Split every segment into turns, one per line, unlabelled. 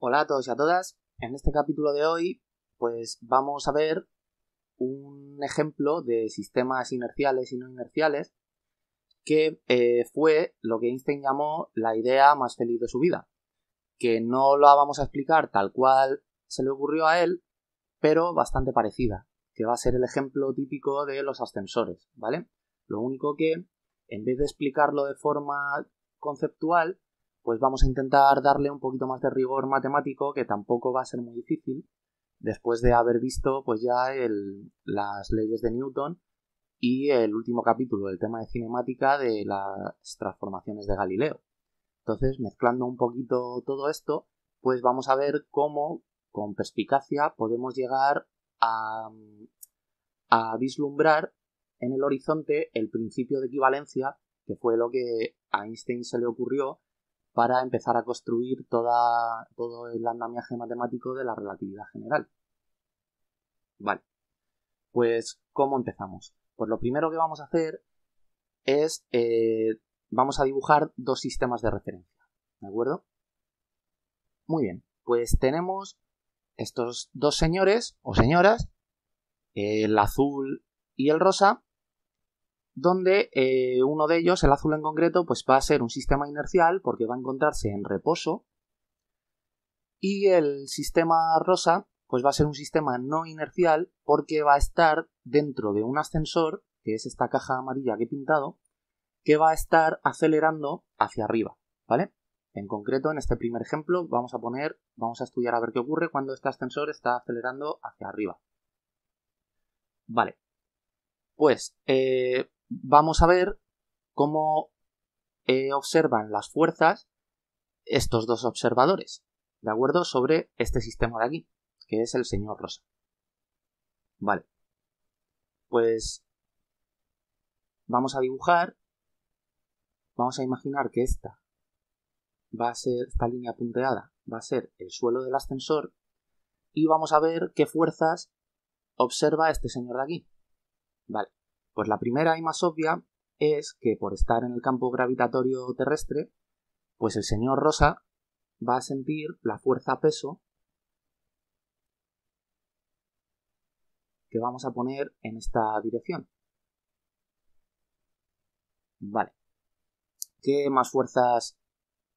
Hola a todos y a todas. En este capítulo de hoy, pues vamos a ver un ejemplo de sistemas inerciales y no inerciales que fue lo que Einstein llamó la idea más feliz de su vida. Que no la vamos a explicar tal cual se le ocurrió a él, pero bastante parecida, que va a ser el ejemplo típico de los ascensores, ¿vale? Lo único que, en vez de explicarlo de forma conceptual, pues vamos a intentar darle un poquito más de rigor matemático, que tampoco va a ser muy difícil, después de haber visto pues ya las leyes de Newton y el último capítulo, el tema de cinemática de las transformaciones de Galileo. Entonces, mezclando un poquito todo esto, pues vamos a ver cómo, con perspicacia, podemos llegar a vislumbrar en el horizonte el principio de equivalencia, que fue lo que a Einstein se le ocurrió para empezar a construir todo el andamiaje matemático de la relatividad general. Vale, pues ¿cómo empezamos? Pues lo primero que vamos a hacer es, vamos a dibujar dos sistemas de referencia, ¿de acuerdo? Muy bien, pues tenemos estos dos señores o señoras, el azul y el rosa, donde uno de ellos, el azul en concreto, pues va a ser un sistema inercial porque va a encontrarse en reposo, y el sistema rosa pues va a ser un sistema no inercial porque va a estar dentro de un ascensor, que es esta caja amarilla que he pintado, que va a estar acelerando hacia arriba, ¿vale? En concreto, en este primer ejemplo, vamos a estudiar a ver qué ocurre cuando este ascensor está acelerando hacia arriba. Vale, pues vamos a ver cómo observan las fuerzas estos dos observadores, ¿de acuerdo? Sobre este sistema de aquí, que es el señor rosa. Vale, pues vamos a dibujar, vamos a imaginar que esta línea punteada va a ser el suelo del ascensor, y vamos a ver qué fuerzas observa este señor de aquí. Vale, pues la primera y más obvia es que por estar en el campo gravitatorio terrestre, pues el señor rosa va a sentir la fuerza peso que vamos a poner en esta dirección. Vale, ¿qué más fuerzas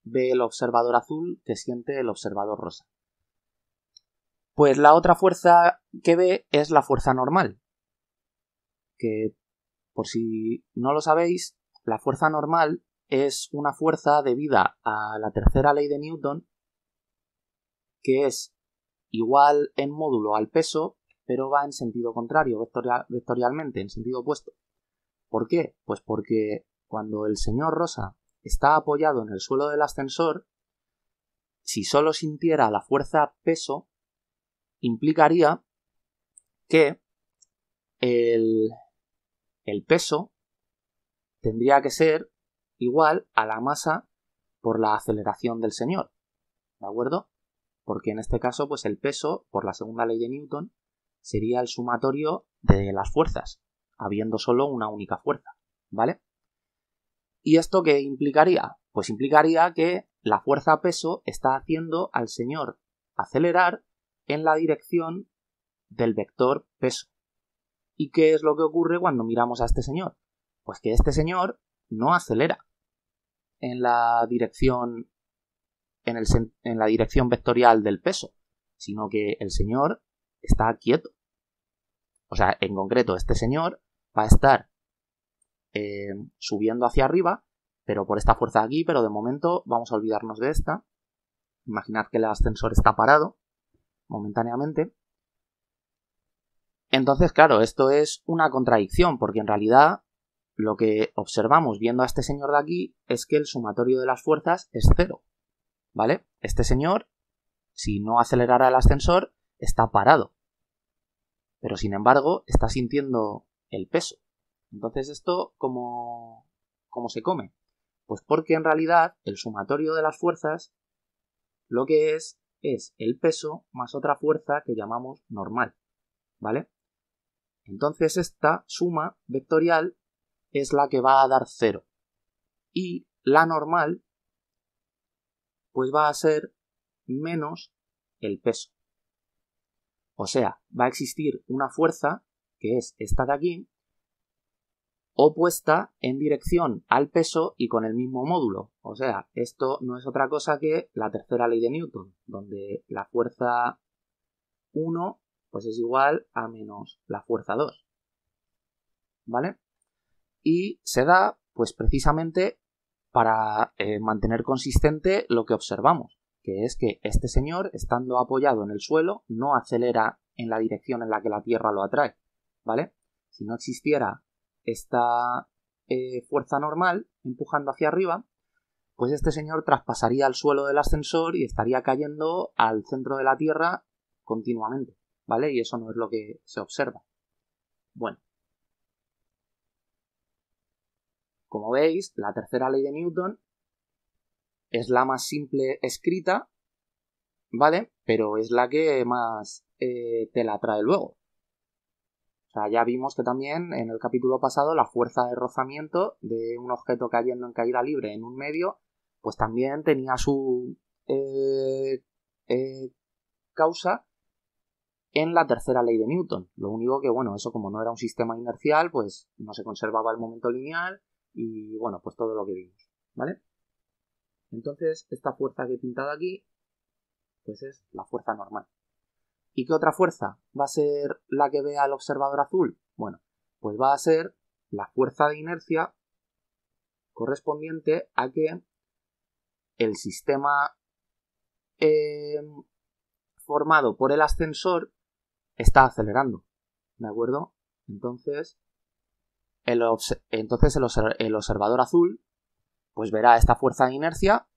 ve el observador azul que siente el observador rosa? Pues la otra fuerza que ve es la fuerza normal, que, por si no lo sabéis, la fuerza normal es una fuerza debida a la tercera ley de Newton, que es igual en módulo al peso, pero va en sentido contrario, vectorialmente, en sentido opuesto. ¿Por qué? Pues porque cuando el señor rosa está apoyado en el suelo del ascensor, si solo sintiera la fuerza peso, implicaría que el peso tendría que ser igual a la masa por la aceleración del señor, ¿de acuerdo? Porque en este caso, pues el peso, por la segunda ley de Newton, sería el sumatorio de las fuerzas, habiendo solo una única fuerza, ¿vale? ¿Y esto qué implicaría? Pues implicaría que la fuerza peso está haciendo al señor acelerar en la dirección del vector peso. ¿Y qué es lo que ocurre cuando miramos a este señor? Pues que este señor no acelera en la dirección en la dirección vectorial del peso, sino que el señor está quieto. O sea, en concreto, este señor va a estar subiendo hacia arriba, pero por esta fuerza de aquí, pero de momento vamos a olvidarnos de esta. Imaginad que el ascensor está parado momentáneamente. Entonces, claro, esto es una contradicción, porque en realidad lo que observamos viendo a este señor de aquí es que el sumatorio de las fuerzas es cero, ¿vale? Este señor, si no acelerara el ascensor, está parado, pero sin embargo está sintiendo el peso. Entonces, ¿esto cómo se come? Pues porque en realidad el sumatorio de las fuerzas lo que es el peso más otra fuerza que llamamos normal, ¿vale? Entonces esta suma vectorial es la que va a dar 0. Y la normal pues va a ser menos el peso. O sea, va a existir una fuerza, que es esta de aquí, opuesta en dirección al peso y con el mismo módulo. O sea, esto no es otra cosa que la tercera ley de Newton, donde la fuerza 1 pues es igual a menos la fuerza 2. ¿Vale? Y se da pues precisamente para mantener consistente lo que observamos, que es que este señor, estando apoyado en el suelo, no acelera en la dirección en la que la Tierra lo atrae. ¿Vale? Si no existiera esta fuerza normal empujando hacia arriba, pues este señor traspasaría el suelo del ascensor y estaría cayendo al centro de la Tierra continuamente, ¿vale? Y eso no es lo que se observa. Bueno, como veis, la tercera ley de Newton es la más simple escrita, ¿vale? Pero es la que más te la trae luego. O sea, ya vimos que también en el capítulo pasado la fuerza de rozamiento de un objeto cayendo en caída libre en un medio, pues también tenía su causa en la tercera ley de Newton. Lo único que, bueno, eso como no era un sistema inercial, pues no se conservaba el momento lineal y, bueno, pues todo lo que vimos, ¿vale? Entonces, esta fuerza que he pintado aquí, pues es la fuerza normal. ¿Y qué otra fuerza va a ser la que vea el observador azul? Bueno, pues va a ser la fuerza de inercia correspondiente a que el sistema formado por el ascensor está acelerando, ¿de acuerdo? Entonces, el observador azul pues verá esta fuerza de inercia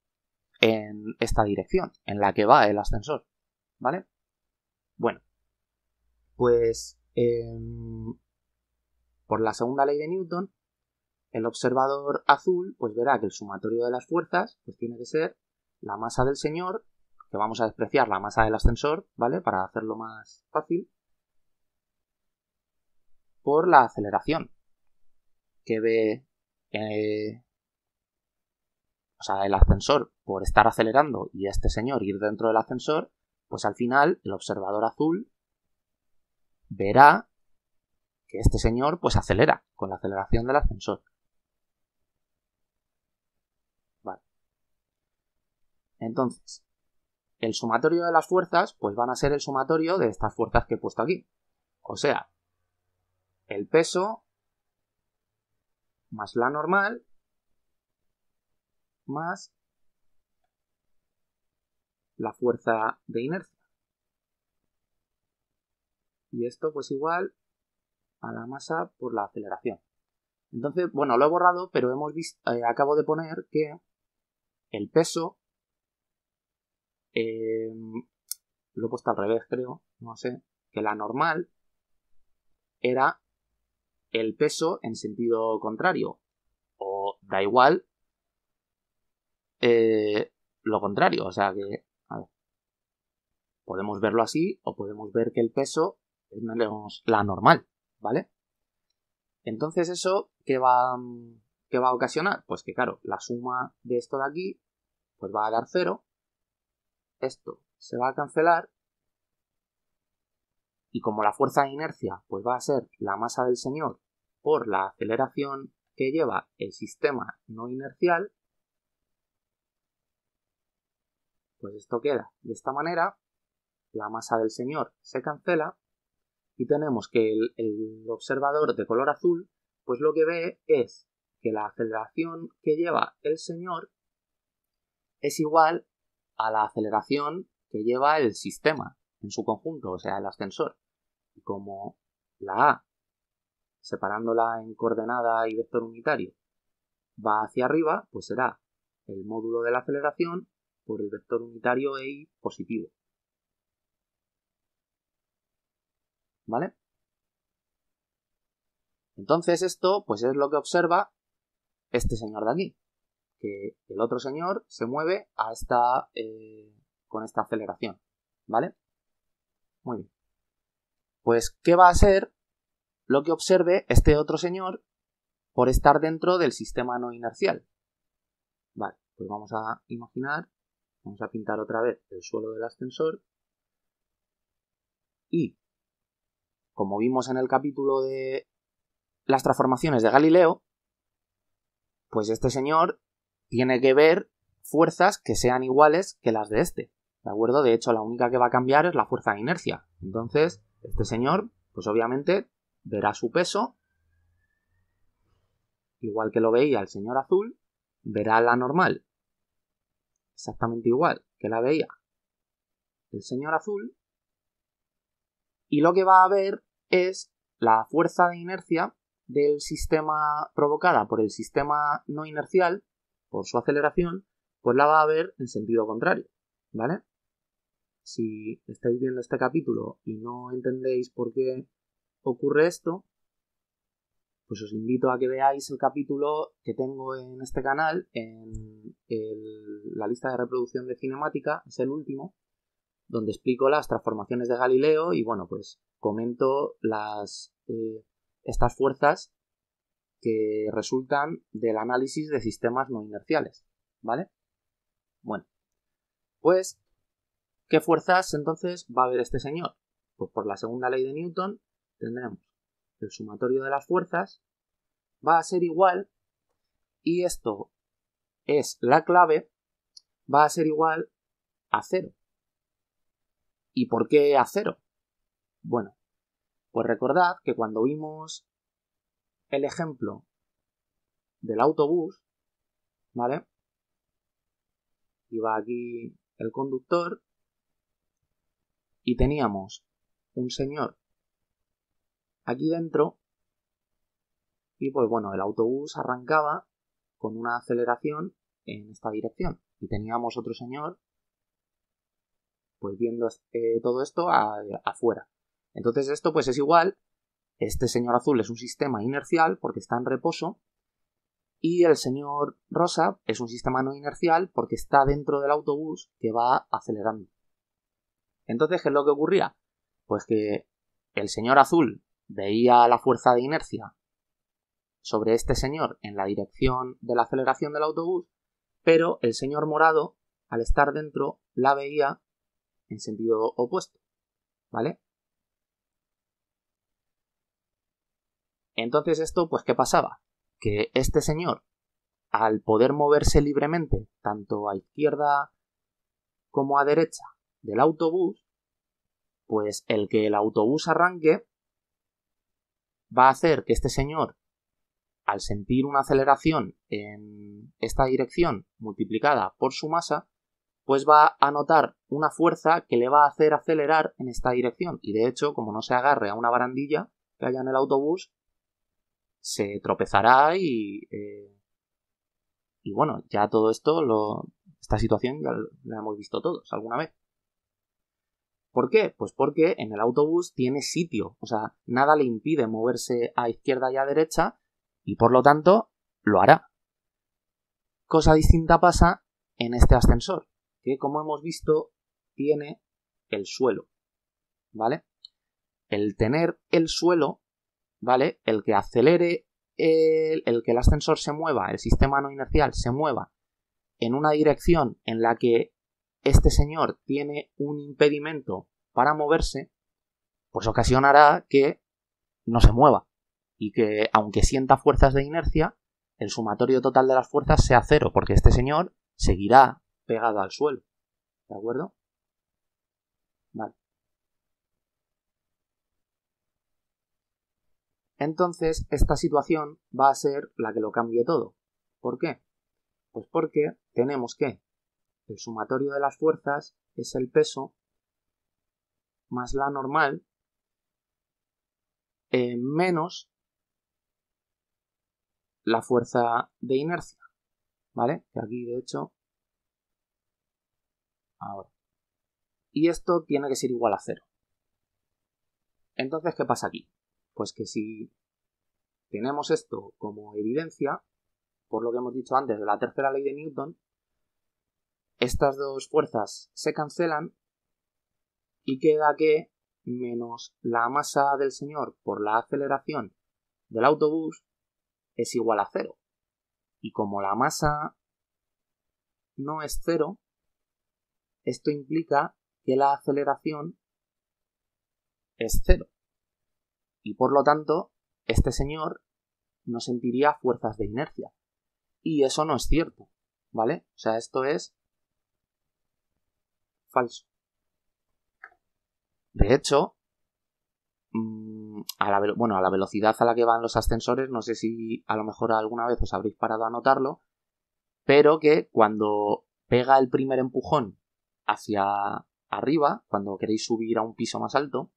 en esta dirección, en la que va el ascensor, ¿vale? Bueno, pues por la segunda ley de Newton, el observador azul pues verá que el sumatorio de las fuerzas pues tiene que ser la masa del señor, que vamos a despreciar la masa del ascensor, ¿vale? Para hacerlo más fácil, por la aceleración que ve o sea, el ascensor por estar acelerando y este señor ir dentro del ascensor, pues al final el observador azul verá que este señor pues acelera con la aceleración del ascensor. Vale. Entonces, el sumatorio de las fuerzas pues van a ser el sumatorio de estas fuerzas que he puesto aquí. O sea, el peso más la normal más la fuerza de inercia. Y esto pues igual a la masa por la aceleración. Entonces, bueno, lo he borrado, pero hemos visto, acabo de poner que el peso, lo he puesto al revés creo, no sé, que la normal era el peso en sentido contrario, o da igual lo contrario, o sea que, a ver, podemos verlo así o podemos ver que el peso es menos la normal, ¿vale? Entonces eso, ¿qué va a ocasionar? Pues que claro, la suma de esto de aquí pues va a dar 0, esto se va a cancelar y como la fuerza de inercia pues va a ser la masa del señor por la aceleración que lleva el sistema no inercial, pues esto queda de esta manera, la masa del señor se cancela y tenemos que el observador de color azul pues lo que ve es que la aceleración que lleva el señor es igual a la aceleración que lleva el sistema en su conjunto, o sea, el ascensor. Y como la A, separándola en coordenada y vector unitario, va hacia arriba, pues será el módulo de la aceleración por el vector unitario EI positivo. ¿Vale? Entonces esto, pues es lo que observa este señor de aquí, que el otro señor se mueve a con esta aceleración, ¿vale? Muy bien. Pues, ¿qué va a ser lo que observe este otro señor por estar dentro del sistema no inercial? Vale, pues vamos a imaginar, vamos a pintar otra vez el suelo del ascensor Y, como vimos en el capítulo de las transformaciones de Galileo, pues este señor tiene que ver fuerzas que sean iguales que las de este, ¿de acuerdo? De hecho, la única que va a cambiar es la fuerza de inercia. Entonces, este señor, pues obviamente, verá su peso, igual que lo veía el señor azul, verá la normal, exactamente igual que la veía el señor azul, y lo que va a ver es la fuerza de inercia del sistema provocada por el sistema no inercial, por su aceleración, pues la va a ver en sentido contrario, ¿vale? Si estáis viendo este capítulo y no entendéis por qué ocurre esto, pues os invito a que veáis el capítulo que tengo en este canal, en la lista de reproducción de cinemática, es el último, donde explico las transformaciones de Galileo y, bueno, pues comento estas fuerzas que resultan del análisis de sistemas no inerciales, ¿vale? Bueno, pues, ¿qué fuerzas entonces va a ver este señor? Pues por la segunda ley de Newton tendremos el sumatorio de las fuerzas va a ser igual, y esto es la clave, va a ser igual a 0. ¿Y por qué a 0? Bueno, pues recordad que cuando vimos el ejemplo del autobús, ¿vale? Iba aquí el conductor y teníamos un señor aquí dentro y, pues bueno, el autobús arrancaba con una aceleración en esta dirección y teníamos otro señor pues viendo todo esto afuera. Entonces esto pues es igual, este señor azul es un sistema inercial porque está en reposo y el señor rosa es un sistema no inercial porque está dentro del autobús que va acelerando. Entonces, ¿qué es lo que ocurría? Pues que el señor azul veía la fuerza de inercia sobre este señor en la dirección de la aceleración del autobús, pero el señor morado, al estar dentro, la veía en sentido opuesto, ¿vale? Entonces esto, pues, ¿qué pasaba? Que este señor, al poder moverse libremente, tanto a izquierda como a derecha del autobús, pues el que el autobús arranque va a hacer que este señor, al sentir una aceleración en esta dirección multiplicada por su masa, pues va a notar una fuerza que le va a hacer acelerar en esta dirección. Y de hecho, como no se agarre a una barandilla que haya en el autobús, se tropezará y bueno, ya todo esto, esta situación ya la hemos visto todos alguna vez. ¿Por qué? Pues porque en el autobús tiene sitio, o sea, nada le impide moverse a izquierda y a derecha y por lo tanto lo hará. Cosa distinta pasa en este ascensor, que como hemos visto tiene el suelo, ¿vale? El tener el suelo, ¿vale? El que acelere, el que el ascensor se mueva, el sistema no inercial se mueva en una dirección en la que este señor tiene un impedimento para moverse, pues ocasionará que no se mueva y que, aunque sienta fuerzas de inercia, el sumatorio total de las fuerzas sea 0, porque este señor seguirá pegado al suelo. ¿De acuerdo? Vale. Entonces, esta situación va a ser la que lo cambie todo. ¿Por qué? Pues porque tenemos que el sumatorio de las fuerzas es el peso más la normal menos la fuerza de inercia, ¿vale? Que aquí, de hecho, ahora. Y esto tiene que ser igual a 0. Entonces, ¿qué pasa aquí? Pues que si tenemos esto como evidencia, por lo que hemos dicho antes de la tercera ley de Newton, estas dos fuerzas se cancelan y queda que menos la masa del señor por la aceleración del autobús es igual a 0. Y como la masa no es 0, esto implica que la aceleración es 0. Y por lo tanto, este señor no sentiría fuerzas de inercia. Y eso no es cierto, ¿vale? O sea, esto es falso. De hecho, a la velocidad a la que van los ascensores, no sé si a lo mejor alguna vez os habréis parado a notarlo, pero que cuando pega el primer empujón hacia arriba, cuando queréis subir a un piso más alto,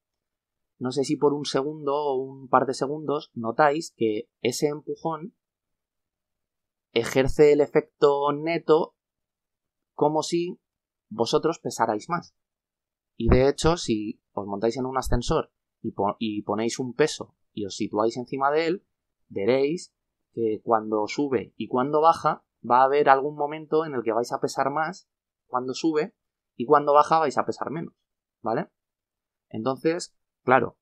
no sé si por un segundo o un par de segundos notáis que ese empujón ejerce el efecto neto como si vosotros pesarais más. Y de hecho, si os montáis en un ascensor y ponéis un peso y os situáis encima de él, veréis que cuando sube y cuando baja va a haber algún momento en el que vais a pesar más cuando sube y cuando baja vais a pesar menos, ¿vale? Entonces, claro,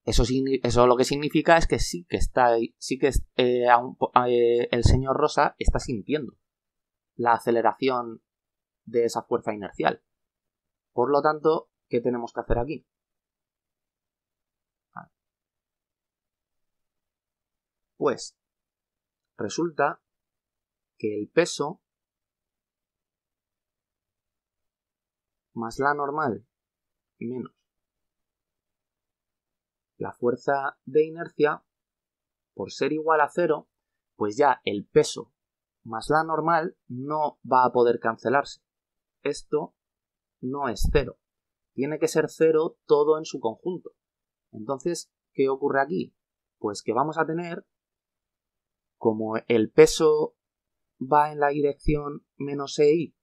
eso lo que significa es que el señor Rosa está sintiendo la aceleración de esa fuerza inercial. Por lo tanto, ¿qué tenemos que hacer aquí? Pues resulta que el peso más la normal menos la fuerza de inercia, por ser igual a 0, pues ya el peso más la normal no va a poder cancelarse. Esto no es 0. Tiene que ser 0 todo en su conjunto. Entonces, ¿qué ocurre aquí? Pues que vamos a tener, como el peso va en la dirección menos EI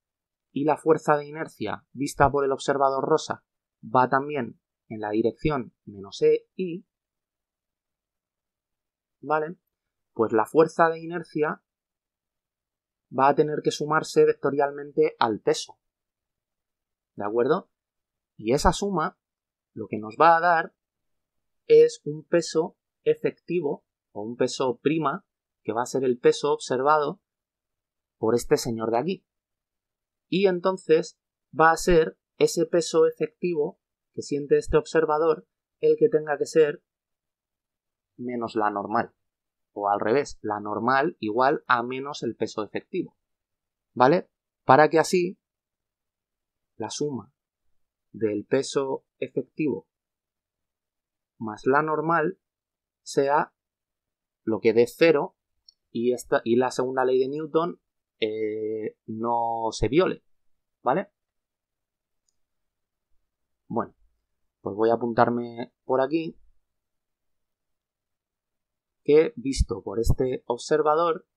y la fuerza de inercia vista por el observador Rosa va también en la dirección menos EI, ¿vale? Pues la fuerza de inercia va a tener que sumarse vectorialmente al peso, ¿de acuerdo? Y esa suma lo que nos va a dar es un peso efectivo o un peso prima, que va a ser el peso observado por este señor de aquí. Y entonces va a ser ese peso efectivo que siente este observador el que tenga que ser menos la normal. O al revés, la normal igual a menos el peso efectivo. ¿Vale? Para que así la suma del peso efectivo más la normal sea lo que dé 0 y la segunda ley de Newton no se viole. ¿Vale? Bueno, pues voy a apuntarme por aquí que visto por este observador,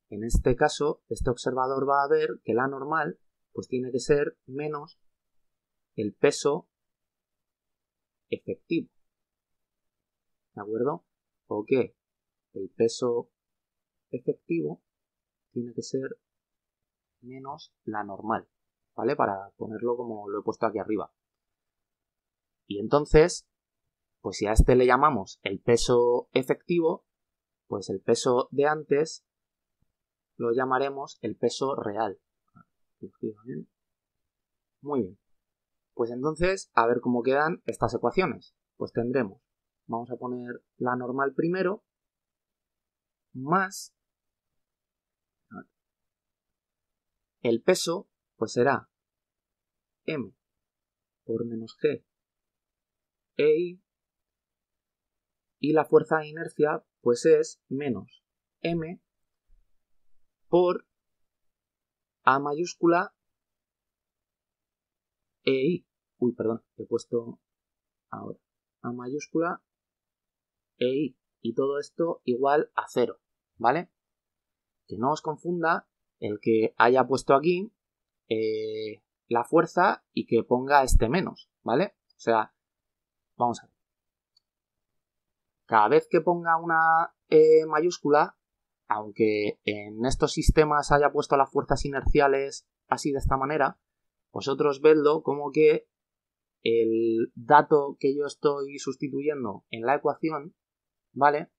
en este caso, este observador va a ver que la normal pues tiene que ser menos el peso efectivo. ¿De acuerdo? O que el peso efectivo tiene que ser menos la normal, ¿vale? Para ponerlo como lo he puesto aquí arriba. Y entonces, pues si a este le llamamos el peso efectivo, pues el peso de antes lo llamaremos el peso real. Muy bien. Pues entonces, a ver cómo quedan estas ecuaciones. Pues tendremos, vamos a poner la normal primero, más el peso, pues será m por menos g EI, y la fuerza de inercia, pues es menos m por a mayúscula EI. Uy, perdón, he puesto ahora a mayúscula EI. Y todo esto igual a 0, ¿vale? Que no os confunda el que haya puesto aquí la fuerza y que ponga este menos, ¿vale? O sea, vamos a ver. Cada vez que ponga una mayúscula, aunque en estos sistemas haya puesto las fuerzas inerciales así de esta manera, vosotros vedlo como que el dato que yo estoy sustituyendo en la ecuación, ¿vale?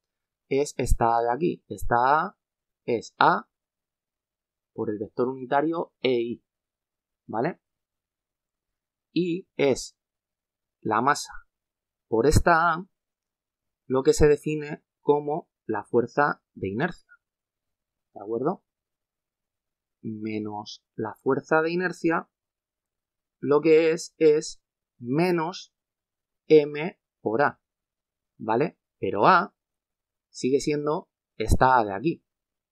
Es esta de aquí. Esta A es A por el vector unitario EI, ¿vale? Y es la masa por esta A lo que se define como la fuerza de inercia, ¿de acuerdo? Menos la fuerza de inercia, lo que es menos m por a, ¿vale? Pero a sigue siendo esta a de aquí.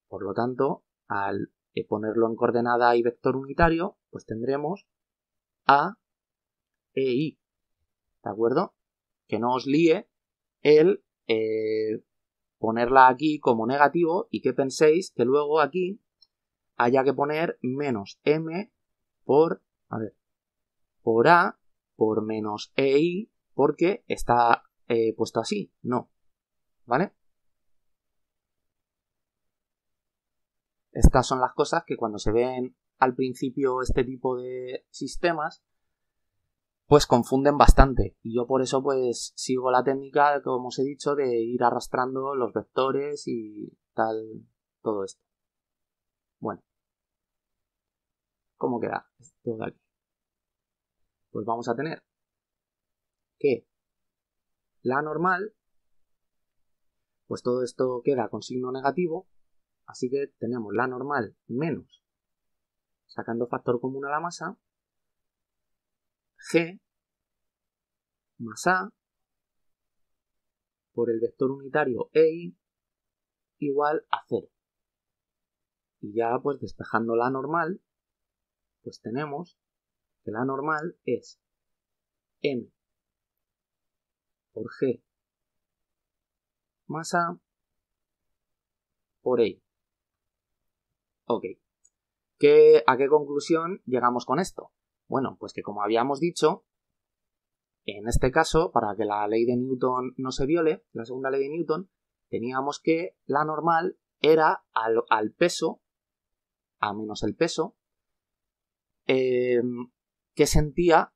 Por lo tanto, al ponerlo en coordenada y vector unitario, pues tendremos a e i, ¿de acuerdo? Que no os líe el ponerla aquí como negativo y que penséis que luego aquí haya que poner menos m por a por menos ei porque está puesto así. No, ¿vale? Estas son las cosas que cuando se ven al principio este tipo de sistemas pues confunden bastante, y yo por eso pues sigo la técnica, como os he dicho, de ir arrastrando los vectores y tal, todo esto. Bueno, ¿cómo queda esto de aquí? Pues vamos a tener que la normal, pues todo esto queda con signo negativo, así que tenemos la normal menos, sacando factor común a la masa, g más a por el vector unitario ei igual a 0. Y ya pues despejando la normal, pues tenemos que la normal es m por g más a por ei. Ok. ¿A qué conclusión llegamos con esto? Bueno, pues que como habíamos dicho, en este caso, para que la ley de Newton no se viole, la segunda ley de Newton, teníamos que la normal era al peso, a menos el peso, que sentía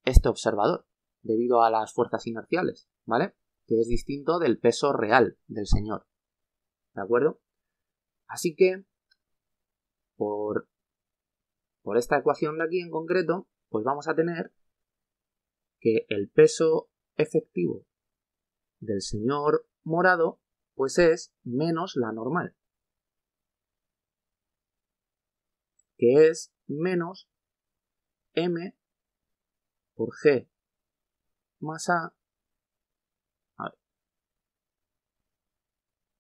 este observador, debido a las fuerzas inerciales, ¿vale? Que es distinto del peso real del señor, ¿de acuerdo? Así que, por esta ecuación de aquí en concreto, pues vamos a tener que el peso efectivo del señor morado pues es menos la normal, que es menos m por g más a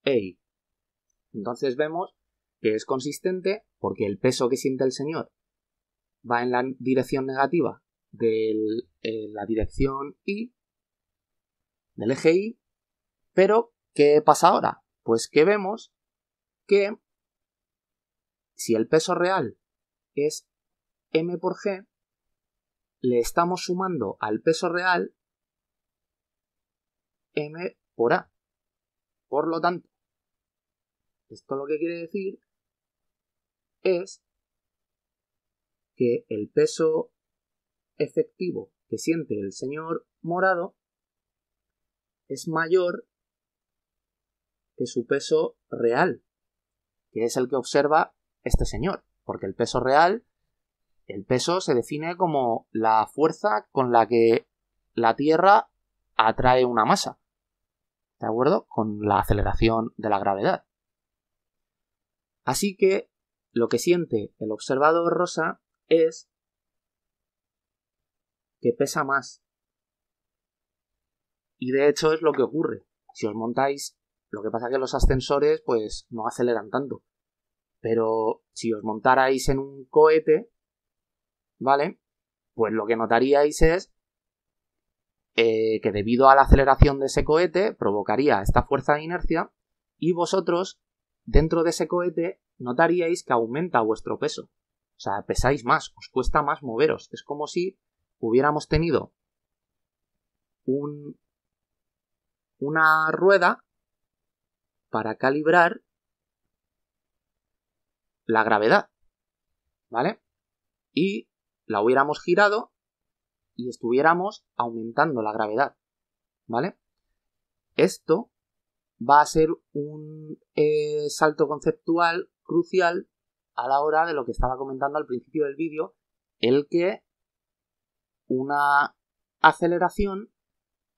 ei. Entonces vemos que es consistente porque el peso que siente el señor va en la dirección negativa de la dirección y del eje y, pero ¿qué pasa ahora? Pues que vemos que si el peso real es m por g, le estamos sumando al peso real m por a. Por lo tanto, esto lo que quiere decir es que el peso efectivo que siente el señor morado es mayor que su peso real, que es el que observa este señor, porque el peso real, el peso se define como la fuerza con la que la Tierra atrae una masa, ¿de acuerdo? Con la aceleración de la gravedad. Así que lo que siente el observador rosa es que pesa más. Y de hecho es lo que ocurre. Si os montáis, lo que pasa es que los ascensores pues no aceleran tanto. Pero si os montarais en un cohete, ¿vale? Pues lo que notaríais es que debido a la aceleración de ese cohete provocaría esta fuerza de inercia y vosotros dentro de ese cohete notaríais que aumenta vuestro peso. O sea, pesáis más, os cuesta más moveros. Es como si hubiéramos tenido una rueda para calibrar la gravedad, ¿vale? Y la hubiéramos girado y estuviéramos aumentando la gravedad, ¿vale? Esto va a ser un salto conceptual crucial a la hora de lo que estaba comentando al principio del vídeo, el que una aceleración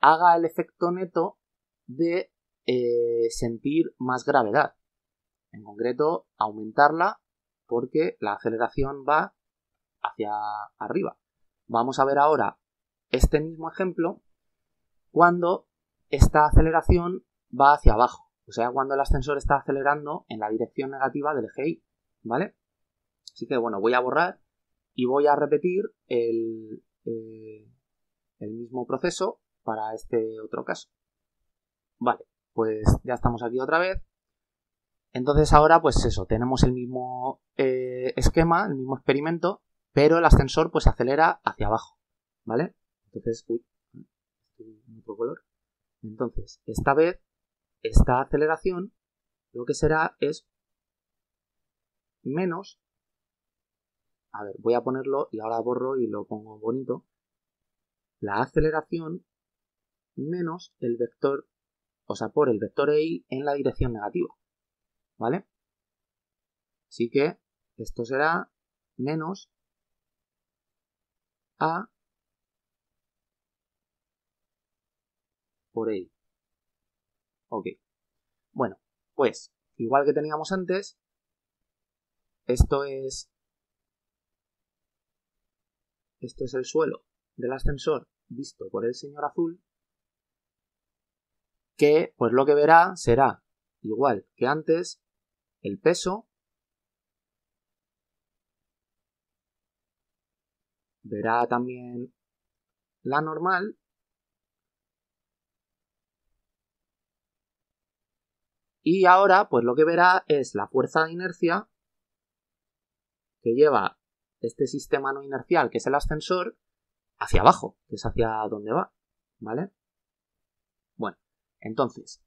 haga el efecto neto de sentir más gravedad. En concreto, aumentarla porque la aceleración va hacia arriba. Vamos a ver ahora este mismo ejemplo cuando esta aceleración va hacia abajo. O sea, cuando el ascensor está acelerando en la dirección negativa del eje Y, ¿vale? Así que, bueno, voy a borrar y voy a repetir el mismo proceso para este otro caso. Vale, pues ya estamos aquí otra vez. Entonces ahora, pues eso, tenemos el mismo esquema, el mismo experimento, pero el ascensor pues acelera hacia abajo, ¿vale? Entonces, en otro color. Entonces, esta vez, esta aceleración, lo que será es menos, a ver, voy a ponerlo y ahora borro y lo pongo bonito, la aceleración menos el vector, o sea, por el vector EI en la dirección negativa, ¿vale? Así que esto será menos A por EI. Ok. Bueno, pues, igual que teníamos antes, esto es el suelo del ascensor visto por el señor azul, que pues lo que verá será igual que antes el peso, verá también la normal y ahora pues lo que verá es la fuerza de inercia que lleva este sistema no inercial que es el ascensor hacia abajo, que es hacia donde va, ¿vale? Bueno, entonces,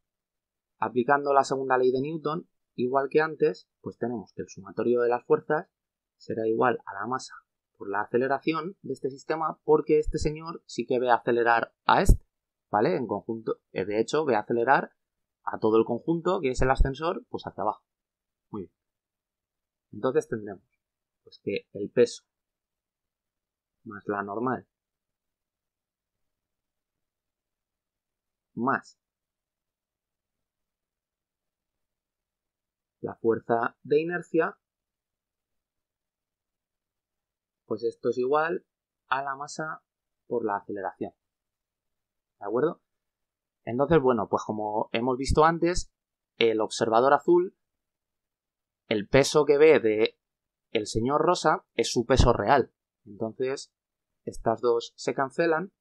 aplicando la segunda ley de Newton, igual que antes, pues tenemos que el sumatorio de las fuerzas será igual a la masa por la aceleración de este sistema, porque este señor sí que ve acelerar a este, ¿vale? En conjunto, de hecho, ve acelerar a todo el conjunto, que es el ascensor, pues hacia abajo. Muy bien. Entonces tendremos pues que el peso más la normal más la fuerza de inercia, pues esto es igual a la masa por la aceleración. ¿De acuerdo? Entonces, bueno, pues como hemos visto antes, el observador azul, el peso que ve de el señor rosa es su peso real. Entonces, estas dos se cancelan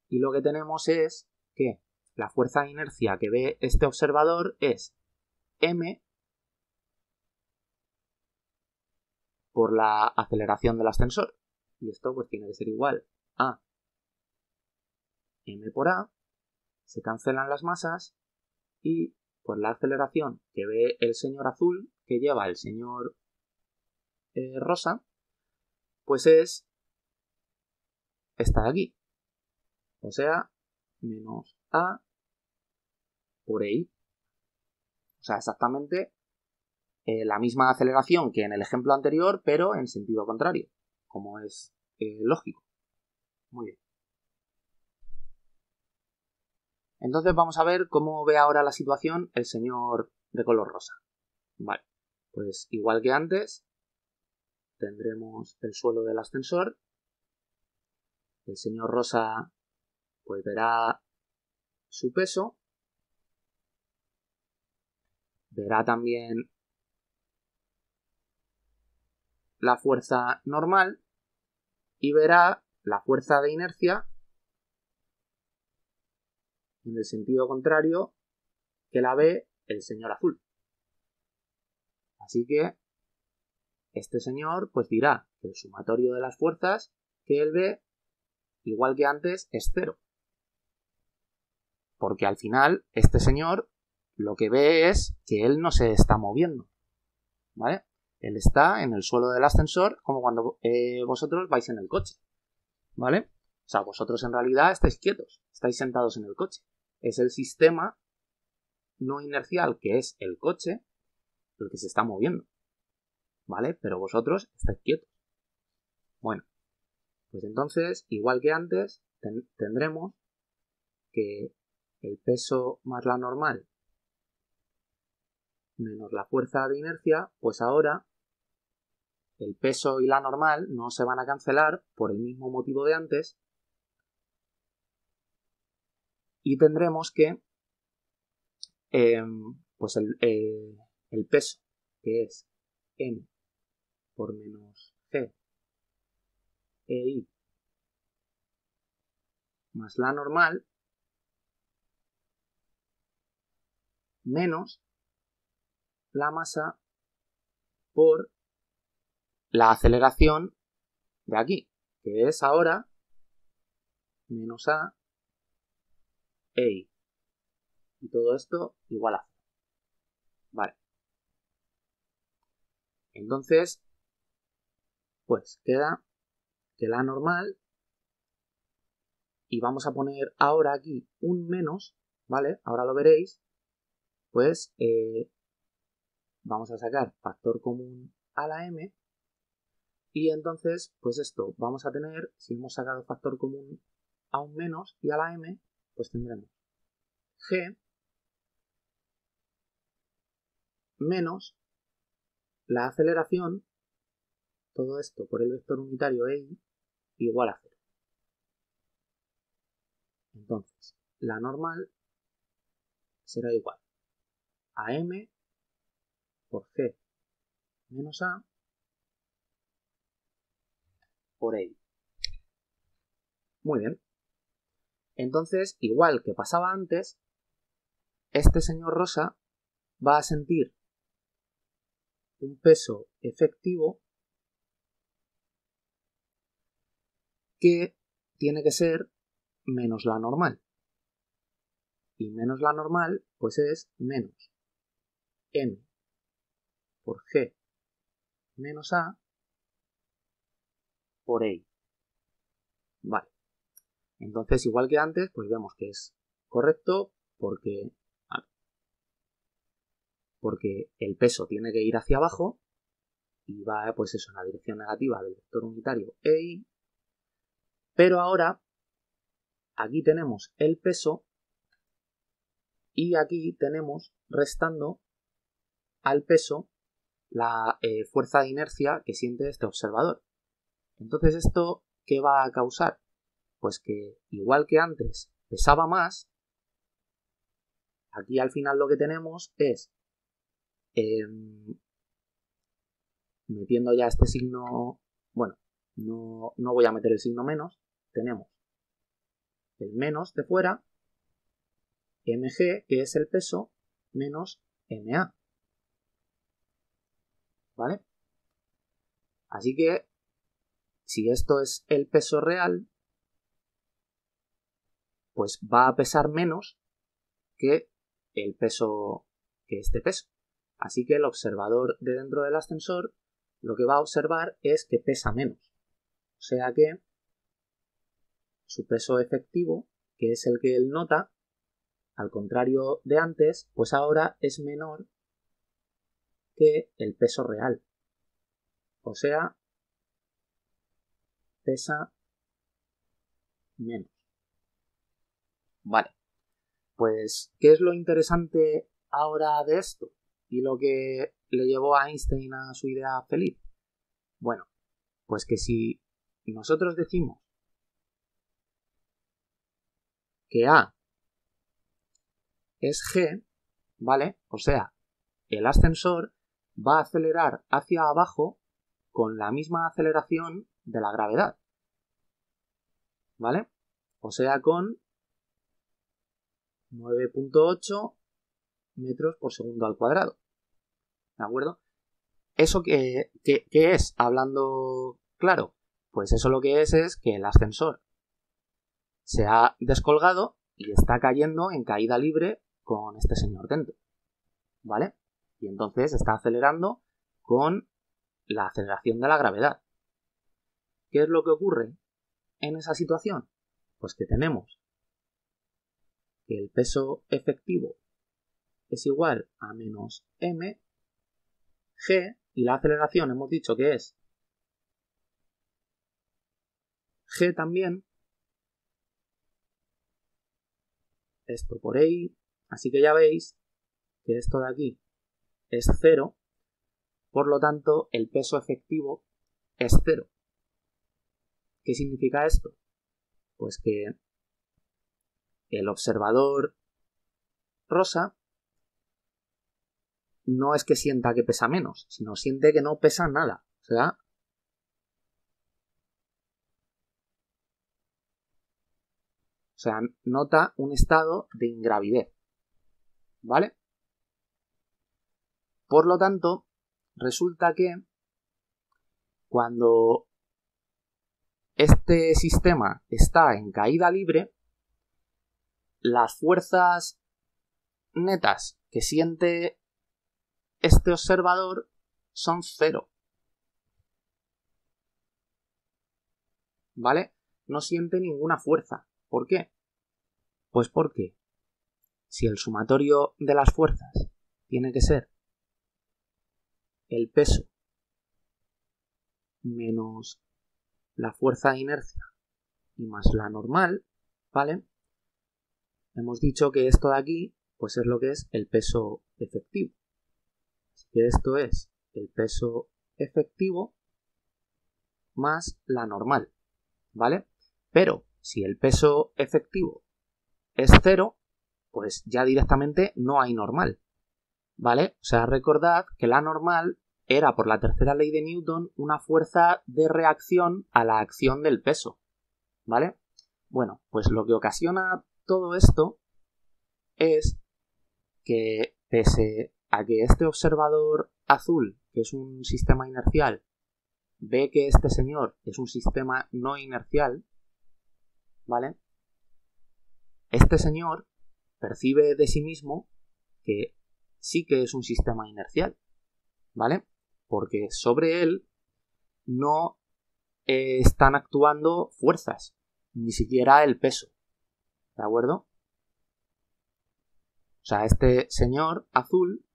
y lo que tenemos es que la fuerza de inercia que ve este observador es m por la aceleración del ascensor. Y esto pues tiene que ser igual a m por a, se cancelan las masas y por la aceleración que ve el señor azul, que lleva el señor rosa, pues es esta de aquí. O sea, menos a por EI. O sea, exactamente la misma aceleración que en el ejemplo anterior, pero en sentido contrario, como es lógico. Muy bien. Entonces vamos a ver cómo ve ahora la situación el señor de color rosa. Vale, pues igual que antes, tendremos el suelo del ascensor. El señor rosa pues verá su peso, verá también la fuerza normal y verá la fuerza de inercia en el sentido contrario que la ve el señor azul. Así que este señor pues dirá que el sumatorio de las fuerzas que él ve, igual que antes, es 0. Porque al final este señor lo que ve es que él no se está moviendo, ¿vale? Él está en el suelo del ascensor como cuando vosotros vais en el coche, ¿vale? O sea, vosotros en realidad estáis quietos, estáis sentados en el coche. Es el sistema no inercial que es el coche el que se está moviendo, ¿vale? Pero vosotros estáis quietos. Bueno, pues entonces, igual que antes, tendremos que el peso más la normal menos la fuerza de inercia, pues ahora el peso y la normal no se van a cancelar por el mismo motivo de antes y tendremos que pues el peso, que es m por menos g EI más la normal menos la masa por la aceleración de aquí, que es ahora menos a EI. Y todo esto igual a 0. Vale. Entonces, pues queda que la normal, y vamos a poner ahora aquí un menos, ¿vale? Ahora lo veréis, pues vamos a sacar factor común a la m, y entonces, pues esto, vamos a tener, si hemos sacado factor común a un menos y a la m, pues tendremos g menos la aceleración, todo esto por el vector unitario EI, igual a 0. Entonces, la normal será igual a m por g menos a por EI. Muy bien. Entonces, igual que pasaba antes, este señor Rosa va a sentir un peso efectivo que tiene que ser menos la normal. Y menos la normal, pues es menos m por g menos a por EI. Vale. Entonces, igual que antes, pues vemos que es correcto porque el peso tiene que ir hacia abajo y va, pues eso, en la dirección negativa del vector unitario EI. Pero ahora, aquí tenemos el peso y aquí tenemos, restando al peso, la fuerza de inercia que siente este observador. Entonces, ¿esto qué va a causar? Pues que, igual que antes pesaba más, aquí al final lo que tenemos es, metiendo ya este signo, bueno, no voy a meter el signo menos, tenemos el menos de fuera, mg, que es el peso, menos ma. ¿Vale? Así que, si esto es el peso real, pues va a pesar menos que el peso, que este peso. Así que el observador de dentro del ascensor lo que va a observar es que pesa menos. O sea que su peso efectivo, que es el que él nota, al contrario de antes, pues ahora es menor que el peso real. O sea, pesa menos. Vale. Pues, ¿qué es lo interesante ahora de esto? Y lo que le llevó a Einstein a su idea feliz. Bueno, pues que si nosotros decimos que A es G, ¿vale? O sea, el ascensor va a acelerar hacia abajo con la misma aceleración de la gravedad, ¿vale? O sea, con 9.8 metros por segundo al cuadrado, ¿de acuerdo? ¿Eso qué es? Hablando claro, pues eso lo que es que el ascensor se ha descolgado y está cayendo en caída libre con este señor dentro, ¿vale? Y entonces está acelerando con la aceleración de la gravedad. ¿Qué es lo que ocurre en esa situación? Pues que tenemos que el peso efectivo es igual a menos m, g, y la aceleración hemos dicho que es g también, esto por ahí. Así que ya veis que esto de aquí es 0, por lo tanto el peso efectivo es 0. ¿Qué significa esto? Pues que el observador rosa no es que sienta que pesa menos, sino siente que no pesa nada. O sea, nota un estado de ingravidez. ¿Vale? Por lo tanto, resulta que cuando este sistema está en caída libre, las fuerzas netas que siente este observador son 0. ¿Vale? No siente ninguna fuerza. ¿Por qué? Pues porque si el sumatorio de las fuerzas tiene que ser el peso menos la fuerza de inercia y más la normal, ¿vale? Hemos dicho que esto de aquí pues es lo que es el peso efectivo. Así que esto es el peso efectivo más la normal, ¿vale? Pero si el peso efectivo es 0, pues ya directamente no hay normal, ¿vale? O sea, recordad que la normal era, por la tercera ley de Newton, una fuerza de reacción a la acción del peso, ¿vale? Bueno, pues lo que ocasiona todo esto es que, pese a que este observador azul, que es un sistema inercial, ve que este señor es un sistema no inercial, ¿vale? Este señor percibe de sí mismo que sí que es un sistema inercial, ¿vale? Porque sobre él no están actuando fuerzas, ni siquiera el peso, ¿de acuerdo? O sea, este señor azul,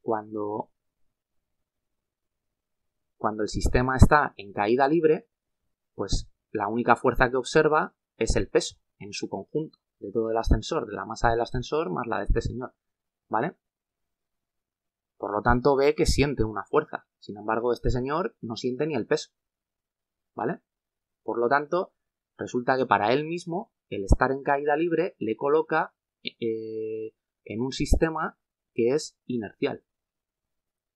cuando el sistema está en caída libre, pues la única fuerza que observa es el peso en su conjunto, de todo el ascensor, de la masa del ascensor más la de este señor, ¿vale? Por lo tanto, ve que siente una fuerza. Sin embargo, este señor no siente ni el peso, ¿vale? Por lo tanto, resulta que para él mismo, el estar en caída libre le coloca en un sistema que es inercial.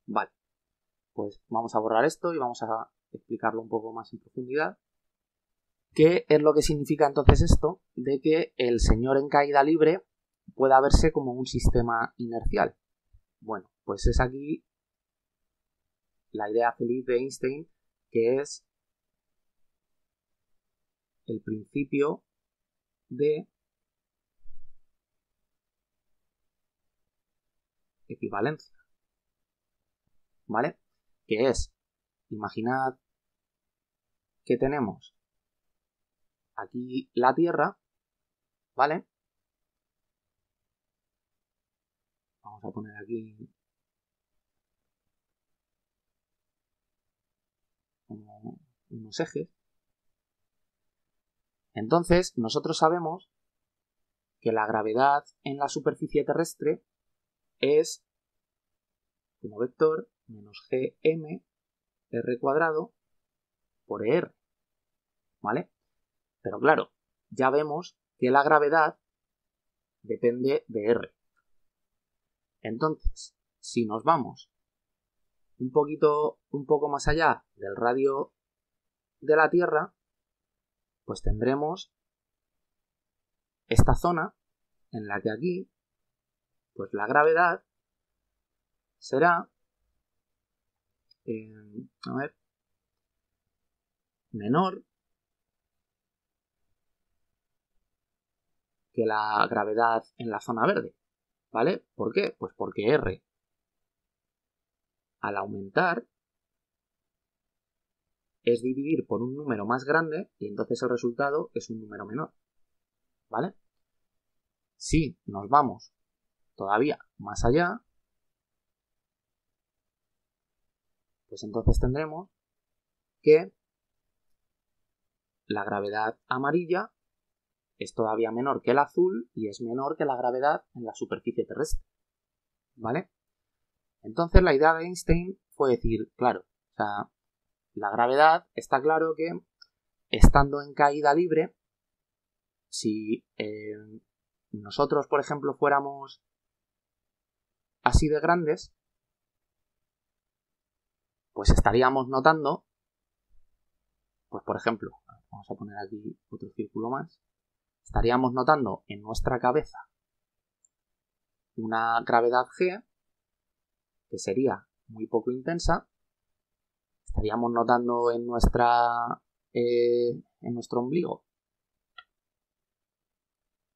Vale, pues vamos a borrar esto y vamos a explicarlo un poco más en profundidad. ¿Qué es lo que significa entonces esto de que el señor en caída libre pueda verse como un sistema inercial? Bueno, pues es aquí la idea feliz de Einstein, que es el principio de equivalencia, ¿vale? Que es, imaginad que tenemos aquí la Tierra, ¿vale? Vamos a poner aquí como unos ejes. Entonces, nosotros sabemos que la gravedad en la superficie terrestre es como vector menos gm r cuadrado por r, ¿vale? Pero claro, ya vemos que la gravedad depende de r. Entonces, si nos vamos un poco más allá del radio de la Tierra, pues tendremos esta zona en la que aquí, pues la gravedad será, menor que la gravedad en la zona verde, ¿vale? ¿Por qué? Pues porque R, al aumentar, es dividir por un número más grande y entonces el resultado es un número menor, ¿vale? Si nos vamos todavía más allá, pues entonces tendremos que la gravedad amarilla es todavía menor que el azul y es menor que la gravedad en la superficie terrestre, ¿vale? Entonces la idea de Einstein fue decir, claro, o sea, la gravedad está claro que estando en caída libre, si nosotros, por ejemplo, fuéramos así de grandes, pues estaríamos notando, pues por ejemplo, vamos a poner aquí otro círculo más, estaríamos notando en nuestra cabeza una gravedad G, que sería muy poco intensa, estaríamos notando en nuestro ombligo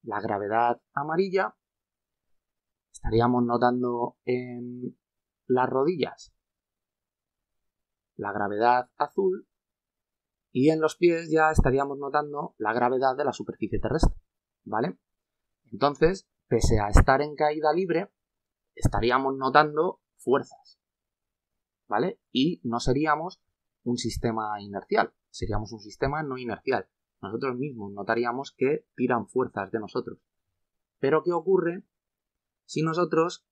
la gravedad amarilla, estaríamos notando en las rodillas la gravedad azul y en los pies ya estaríamos notando la gravedad de la superficie terrestre, ¿vale? Entonces, pese a estar en caída libre, estaríamos notando fuerzas, ¿vale? Y no seríamos un sistema inercial, seríamos un sistema no inercial. Nosotros mismos notaríamos que tiran fuerzas de nosotros. Pero ¿qué ocurre si nosotros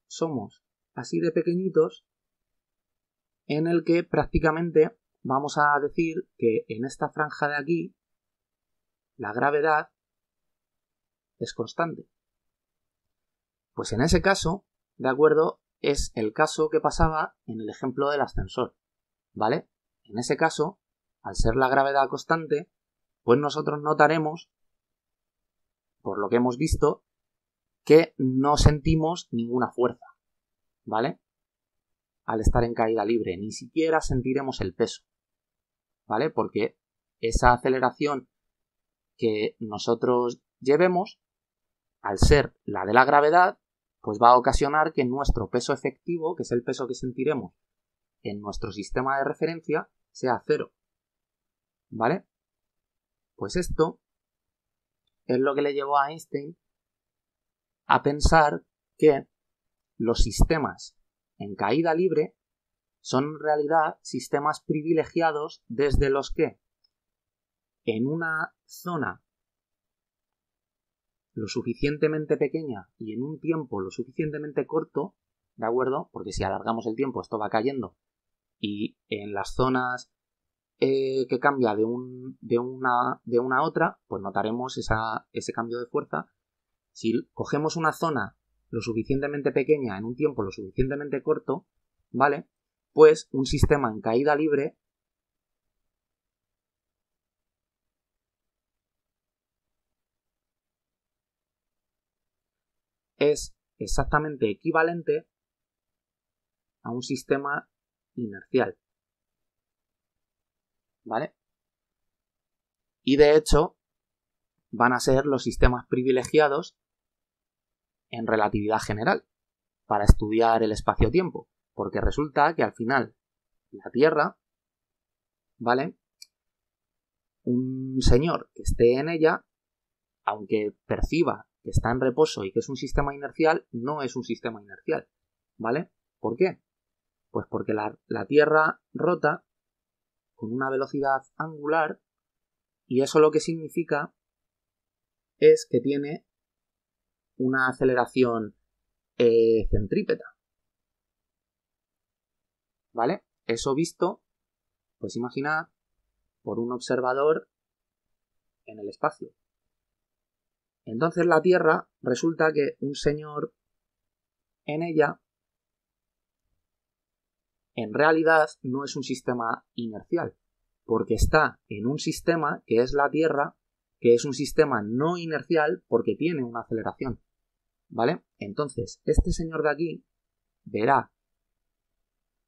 somos así de pequeñitos, en el que prácticamente vamos a decir que en esta franja de aquí la gravedad es constante? Pues en ese caso, de acuerdo, es el caso que pasaba en el ejemplo del ascensor, ¿vale? En ese caso, al ser la gravedad constante, pues nosotros notaremos, por lo que hemos visto, que no sentimos ninguna fuerza, ¿vale? Al estar en caída libre, ni siquiera sentiremos el peso, ¿vale? Porque esa aceleración que nosotros llevemos, al ser la de la gravedad, pues va a ocasionar que nuestro peso efectivo, que es el peso que sentiremos en nuestro sistema de referencia, sea cero, ¿vale? Pues esto es lo que le llevó a Einstein a pensar que los sistemas en caída libre son en realidad sistemas privilegiados desde los que en una zona lo suficientemente pequeña y en un tiempo lo suficientemente corto, ¿de acuerdo? Porque si alargamos el tiempo esto va cayendo y en las zonas que cambia de una a otra, pues notaremos ese cambio de fuerza. Si cogemos una zona lo suficientemente pequeña en un tiempo lo suficientemente corto, ¿vale? Pues un sistema en caída libre es exactamente equivalente a un sistema inercial, ¿vale? Y de hecho van a ser los sistemas privilegiados en relatividad general para estudiar el espacio-tiempo, porque resulta que al final la Tierra, ¿vale? Un señor que esté en ella, aunque perciba que está en reposo y que es un sistema inercial, no es un sistema inercial, ¿vale? ¿Por qué? Pues porque la Tierra rota con una velocidad angular y eso lo que significa es que tiene una aceleración centrípeta, ¿vale? Eso visto, pues imaginad, por un observador en el espacio. Entonces la Tierra resulta que un señor en ella en realidad no es un sistema inercial, porque está en un sistema que es la Tierra, que es un sistema no inercial porque tiene una aceleración, ¿vale? Entonces, este señor de aquí verá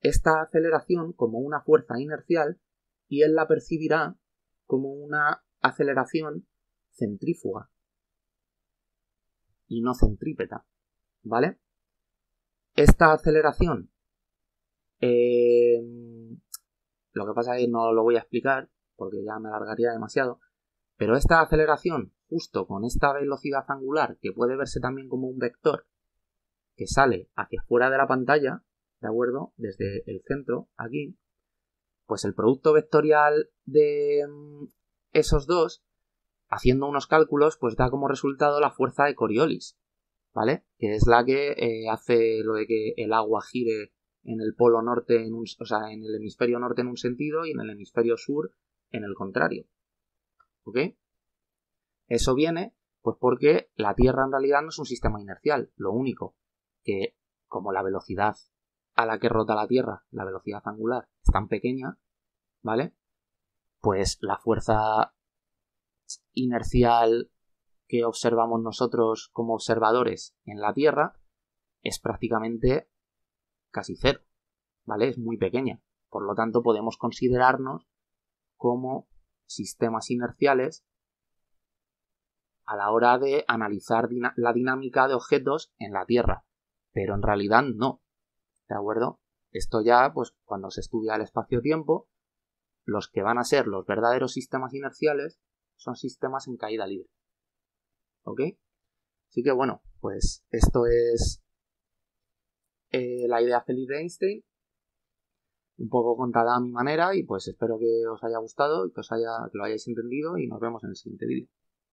esta aceleración como una fuerza inercial y él la percibirá como una aceleración centrífuga y no centrípeta, ¿vale? Esta aceleración lo que pasa es que no lo voy a explicar porque ya me alargaría demasiado, pero esta aceleración justo con esta velocidad angular que puede verse también como un vector que sale hacia fuera de la pantalla, ¿de acuerdo? Desde el centro, aquí, pues el producto vectorial de esos dos haciendo unos cálculos, pues da como resultado la fuerza de Coriolis, ¿vale? Que es la que hace lo de que el agua gire en el polo norte, o sea, en el hemisferio norte en un sentido y en el hemisferio sur en el contrario. ¿Ok? Eso viene pues porque la Tierra en realidad no es un sistema inercial. Lo único que, como la velocidad a la que rota la Tierra, la velocidad angular, es tan pequeña, ¿vale? Pues la fuerza inercial que observamos nosotros como observadores en la Tierra es prácticamente casi cero, ¿vale? Es muy pequeña. Por lo tanto, podemos considerarnos como sistemas inerciales a la hora de analizar la dinámica de objetos en la Tierra. Pero en realidad no, ¿de acuerdo? Esto ya, pues cuando se estudia el espacio-tiempo, los que van a ser los verdaderos sistemas inerciales son sistemas en caída libre. ¿Ok? Así que bueno, pues esto es la idea feliz de Einstein, un poco contada a mi manera, y pues espero que os haya gustado y que lo hayáis entendido, y nos vemos en el siguiente vídeo.